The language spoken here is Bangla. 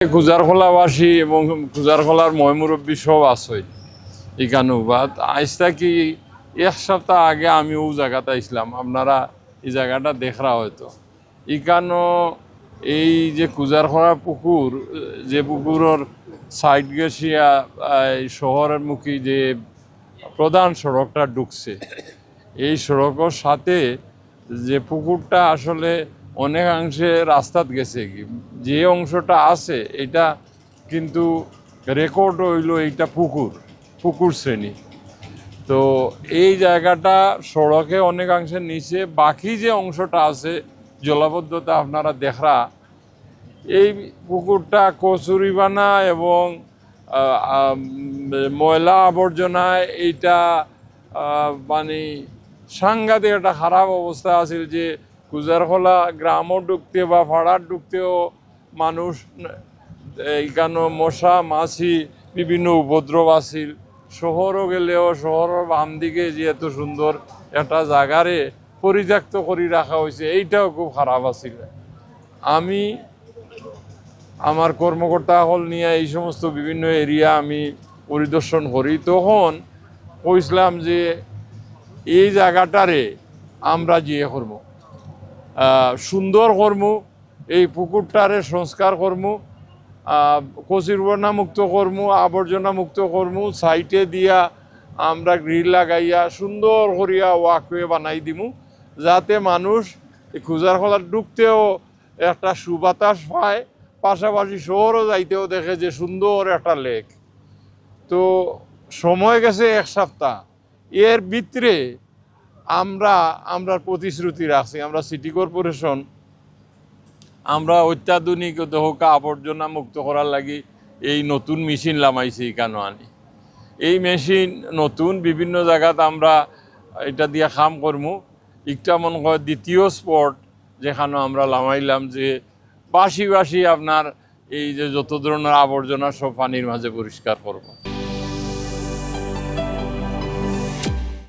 কুজারখোলাবাসী এবং কুজারখোলার ময়মুরব্বী সব আছে এখানে বাদ আজ থাকি এক সপ্তাহ আগে আমি ও জায়গাতে আসলাম। আপনারা এই জায়গাটা দেখরা হয়তো এখানো এই যে কুজারখোলা পুকুর, যে পুকুরের সাইড গেছিয়া শহরের মুখী যে প্রধান সড়কটা ঢুকছে, এই সড়কের সাথে যে পুকুরটা আসলে অনেকাংশে রাস্তাত গেছে, যে অংশটা আছে এটা কিন্তু রেকর্ড হইল এইটা পুকুর শ্রেণী। তো এই জায়গাটা সড়কে অনেকাংশে নিচে, বাকি যে অংশটা আছে জলাবদ্ধতা আপনারা দেখরা, এই পুকুরটা কচুরিবানা এবং ময়লা আবর্জনায় এইটা মানে সাংঘাতিক একটা খারাপ অবস্থা আছিল। যে কুজারখোলা গ্রামও ঢুকতে বা পাড়ার ঢুকতেও মানুষ এইখানে মশা মাছি বিভিন্ন উপদ্রব আছিল। শহরও গেলেও শহরের বাম দিকে যে এত সুন্দর একটা জায়গারে পরিত্যক্ত করে রাখা হয়েছে, এইটাও খুব খারাপ আছিল। আমি আমার কর্মকর্তা হল নিয়ে এই সমস্ত বিভিন্ন এরিয়া আমি পরিদর্শন করি, তখন কইছিলাম যে এই জায়গাটারে আমরা জিয়ে করবো, সুন্দর করবো, এই পুকুরটারে সংস্কার করবো, কচুরিবানা মুক্ত করবো, আবর্জনা মুক্ত করবো, সাইটে দিয়া আমরা গ্রিল লাগাইয়া সুন্দর করিয়া ওয়াকওয়ে বানাই দিমু, যাতে মানুষ এই কুজারখোলা ঢুকতেও একটা সুবাতাস পায়, পাশাপাশি শহরও যাইতেও দেখে যে সুন্দর একটা লেক। তো সময় গেছে এক সপ্তাহ, এর ভিতরে আমরা প্রতিশ্রুতি রাখছি। আমরা সিটি কর্পোরেশন আমরা অত্যাধুনিক দহকা আবর্জনা মুক্ত করার লাগি এই নতুন মেশিন লামাইছি এখানে আনি। এই মেশিন নতুন বিভিন্ন জায়গাত আমরা এটা দিয়ে কাম করমু। একটা মনে হয় দ্বিতীয় স্পট যেখানে আমরা লামাইলাম, যে বাসি আপনার এই যে যত ধরনের আবর্জনা সব পানির মাঝে পরিষ্কার করব।